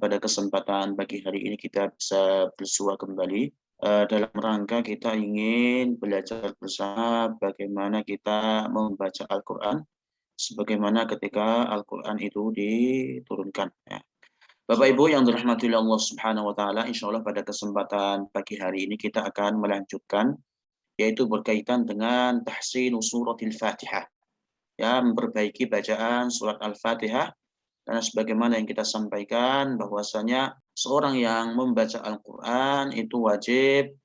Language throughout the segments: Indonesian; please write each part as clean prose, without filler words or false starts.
pada kesempatan pagi hari ini kita bisa bersua kembali dalam rangka kita ingin belajar bersama bagaimana kita membaca Al-Quran sebagaimana ketika Al-Quran itu diturunkan. Ya. Bapak Ibu yang dirahmati Allah Subhanahu wa taala, insya Allah pada kesempatan pagi hari ini kita akan melanjutkan yaitu berkaitan dengan tahsin suratil Fatihah. Ya, memperbaiki bacaan surat Al-Fatihah. Karena sebagaimana yang kita sampaikan bahwasanya seorang yang membaca Al-Qur'an itu wajib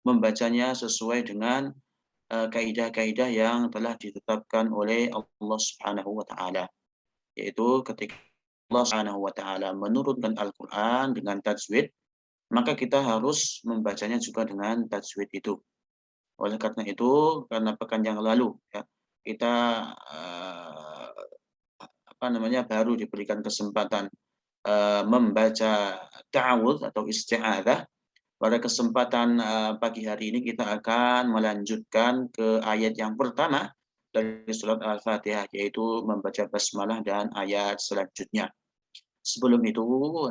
membacanya sesuai dengan kaidah-kaidah yang telah ditetapkan oleh Allah Subhanahu wa taala. Yaitu ketika Allah Subhanahu wa taala menurunkan Al-Qur'an dengan tajwid, maka kita harus membacanya juga dengan tajwid itu. Oleh karena itu, karena pekan yang lalu ya, kita baru diberikan kesempatan membaca ta'awudz atau isti'adzah. Pada kesempatan pagi hari ini kita akan melanjutkan ke ayat yang pertama dari surat Al-Fatihah, yaitu membaca basmalah dan ayat selanjutnya. Sebelum itu,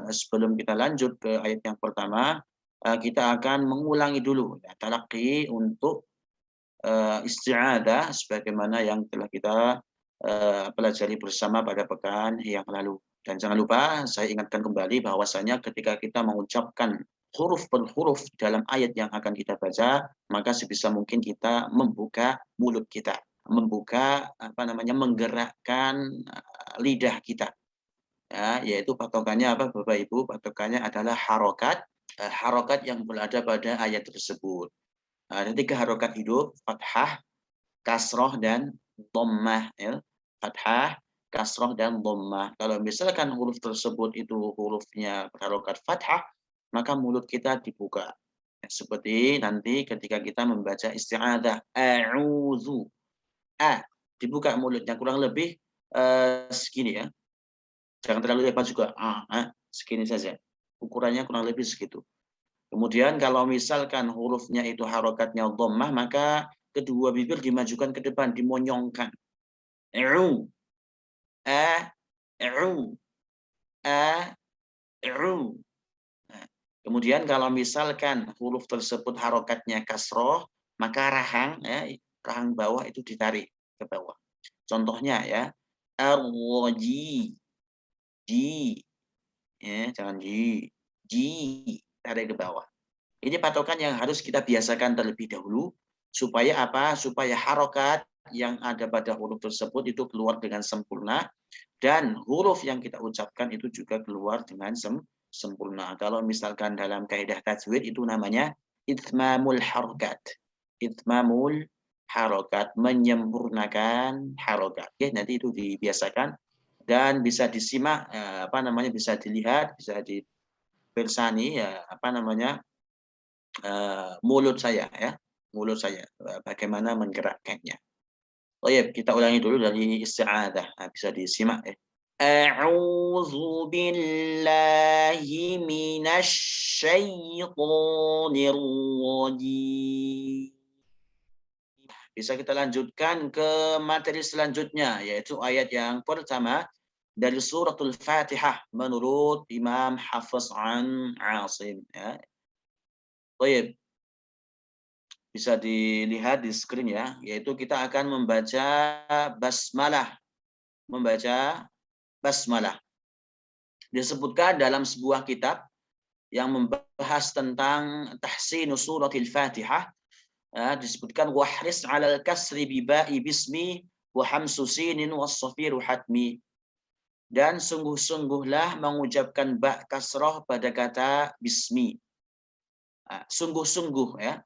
sebelum kita lanjut ke ayat yang pertama, kita akan mengulangi dulu ya, talaqi untuk isti'adzah sebagaimana yang telah kita pelajari bersama pada pekan yang lalu. Dan jangan lupa saya ingatkan kembali bahwasanya ketika kita mengucapkan huruf per huruf dalam ayat yang akan kita baca, maka sebisa mungkin kita membuka mulut kita, menggerakkan lidah kita. Ya, yaitu patokannya apa Bapak Ibu? Patokannya adalah harokat yang berada pada ayat tersebut. Ada 3 harokat hidup, fathah, kasroh, dan dhammah. Ya. Fathah, kasroh, dan dhammah. Kalau misalkan huruf tersebut itu hurufnya berharokat fathah, maka mulut kita dibuka. Ya, seperti nanti ketika kita membaca isti'adzah, a'udzu. Dibuka mulutnya kurang lebih segini ya. Jangan terlalu lebar juga. Segini saja. Ukurannya kurang lebih segitu. Kemudian kalau misalkan hurufnya itu harokatnya dhammah, maka kedua bibir dimajukan ke depan, dimonyongkan. I'u, i'u, i'u. Nah, kemudian kalau misalkan huruf tersebut harokatnya kasroh, maka rahang bawah itu ditarik ke bawah. Contohnya ya, ar-raji, ji, ya, jangan ji, tarik ke bawah. Ini patokan yang harus kita biasakan terlebih dahulu supaya apa? Supaya harokat yang ada pada huruf tersebut itu keluar dengan sempurna dan huruf yang kita ucapkan itu juga keluar dengan sempurna. Kalau misalkan dalam kaidah tajwid itu namanya itmamul harokat. Itmamul harokat, menyempurnakan harokat. Oke, nanti itu dibiasakan dan bisa disimak, bisa dilihat, bisa dipersani mulut saya ya, bagaimana menggerakkannya. Kita ulangi dulu dari isti'adzah. Bisa disimak ya. A'udzu billahi minasy syaithanir rajim. Bisa kita lanjutkan ke materi selanjutnya, yaitu ayat yang pertama dari suratul Fatihah menurut Imam Hafiz an Asim ya. Bisa dilihat di screen ya, yaitu kita akan membaca basmalah. Disebutkan dalam sebuah kitab yang membahas tentang tahsinus suratil Fatihah, disebutkan wahris 'alal kasri bi ba'i bismi wa hamsu sinin was safiru hatmi. Dan sungguh-sungguhlah mengucapkan ba kasrah pada kata bismi. Sungguh-sungguh ya.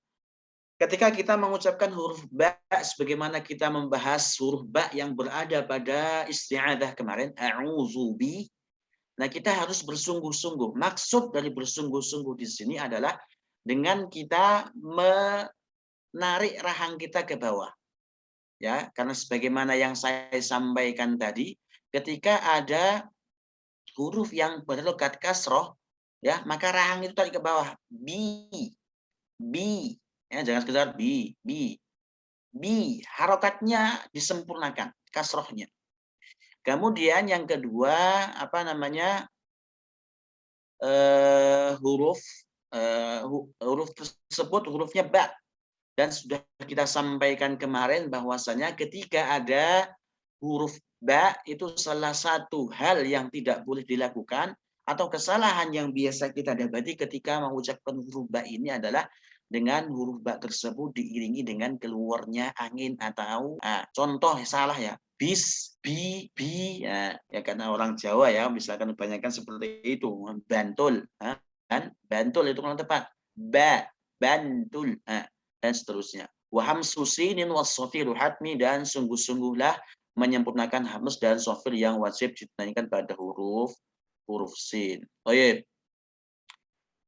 Ketika kita mengucapkan huruf ba, sebagaimana kita membahas huruf ba yang berada pada isti'adzah kemarin, a'udzubi, nah kita harus bersungguh-sungguh. Maksud dari bersungguh-sungguh di sini adalah dengan kita menarik rahang kita ke bawah. Ya, karena sebagaimana yang saya sampaikan tadi, ketika ada huruf yang berharokat kasroh, ya, maka rahang itu tarik ke bawah. Bi. Ya, jangan sekedar bi, harokatnya disempurnakan, kasrohnya. Kemudian yang kedua, apa namanya, huruf huruf tersebut hurufnya ba. Dan sudah kita sampaikan kemarin bahwasanya ketika ada huruf ba itu salah satu hal yang tidak boleh dilakukan atau kesalahan yang biasa kita dapati ketika mengucapkan huruf ba ini adalah dengan huruf ba tersebut diiringi dengan keluarnya angin atau contoh salah ya, bis, bi, ya karena orang Jawa ya misalkan kebanyakan seperti itu, bantul, kan bantul itu kurang tepat, ba, bantul, dan seterusnya. Waham susinin wasofiru hatmi, dan sungguh-sungguhlah menyempurnakan hamz dan sofir yang wajib ditanyakan pada huruf sin. Baik.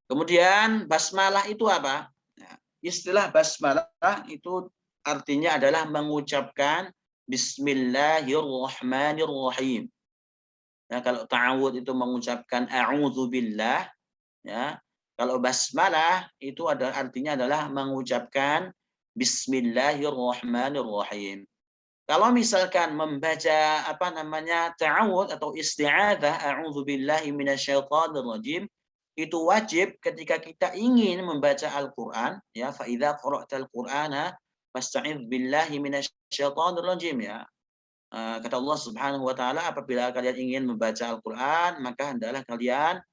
Kemudian basmalah itu apa? Nah, istilah basmalah itu artinya adalah mengucapkan Bismillahirrahmanirrahim. Nah, kalau ta'awud itu mengucapkan a'udzubillah, ya. Kalau basmalah itu ada artinya adalah mengucapkan Bismillahirrahmanirrahim. Kalau misalkan membaca apa namanya ta'awud atau isti'adzah, a'udzubillahi minasyaitonirrajim, itu wajib ketika kita ingin membaca Al-Qur'an, ya, fa idza qara'tal Qur'ana fasta'idz billahi minasyaitonirrajim, ya. Kata Allah Subhanahu wa taala, apabila kalian ingin membaca Al-Qur'an, maka hendaklah kalian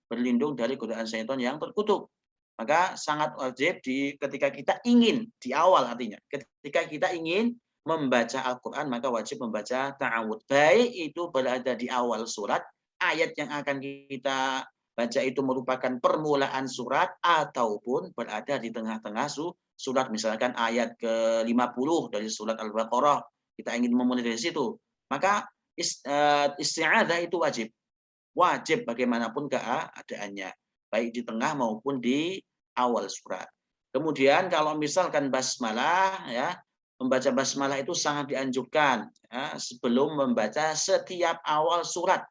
berlindung dari godaan syaitan yang terkutuk. Maka sangat wajib ketika kita ingin, di awal artinya, ketika kita ingin membaca Al-Quran, maka wajib membaca ta'awud. Baik itu berada di awal surat, ayat yang akan kita baca itu merupakan permulaan surat, ataupun berada di tengah-tengah surat, misalkan ayat ke-50 dari surat Al-Baqarah, kita ingin memulai dari situ, maka isti'adzah itu wajib. Wajib bagaimanapun keadaannya, baik di tengah maupun di awal surat. Kemudian kalau misalkan basmalah, ya, membaca basmalah itu sangat dianjurkan, ya, sebelum membaca setiap awal surat.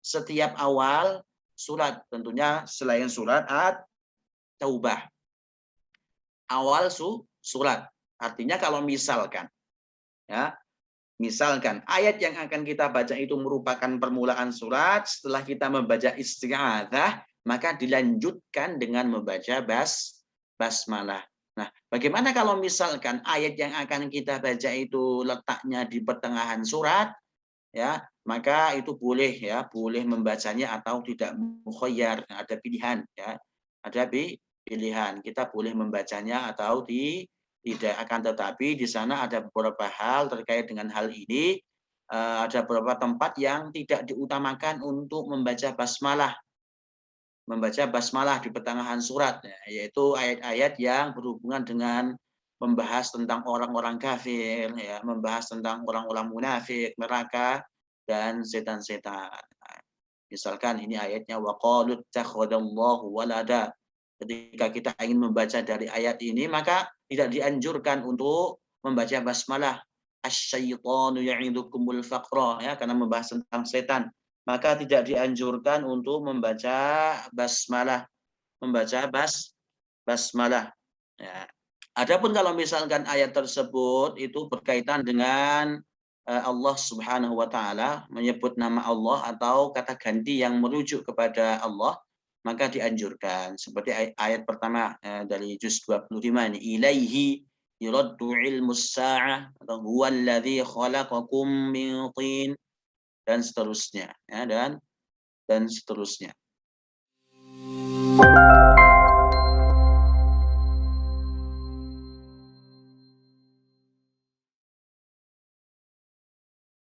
Setiap awal surat, tentunya selain surat At-Taubah. Awal surat. Artinya kalau misalkan, ya, misalkan ayat yang akan kita baca itu merupakan permulaan surat, setelah kita membaca isti'adzah, maka dilanjutkan dengan membaca basmalah. Nah, bagaimana kalau misalkan ayat yang akan kita baca itu letaknya di pertengahan surat, ya, maka itu boleh, ya, boleh membacanya atau tidak, mukhayyar, ada pilihan, ya. Ada pilihan, kita boleh membacanya atau tidak. Akan tetapi di sana ada beberapa hal terkait dengan hal ini. Ada beberapa tempat yang tidak diutamakan untuk membaca basmalah. Membaca basmalah di pertengahan surat, yaitu ayat-ayat yang berhubungan dengan membahas tentang orang-orang kafir, ya, membahas tentang orang-orang munafik, neraka, dan setan-setan. Misalkan ini ayatnya waqalu takhadallahu walada. Ketika kita ingin membaca dari ayat ini, maka tidak dianjurkan untuk membaca basmalah. Asy-syaitanu ya'idukumul faqra, ya, karena membahas tentang setan. Maka tidak dianjurkan untuk membaca basmalah. Membaca basmalah. Ya. Adapun kalau misalkan ayat tersebut itu berkaitan dengan Allah Subhanahu wa taala, menyebut nama Allah atau kata ganti yang merujuk kepada Allah, maka dianjurkan. Seperti ayat pertama dari juz 25 ini, ilaihi yuraddu ilmus sa'ah, atau huwallazi khalaqakum min tin, dan seterusnya, ya, dan seterusnya.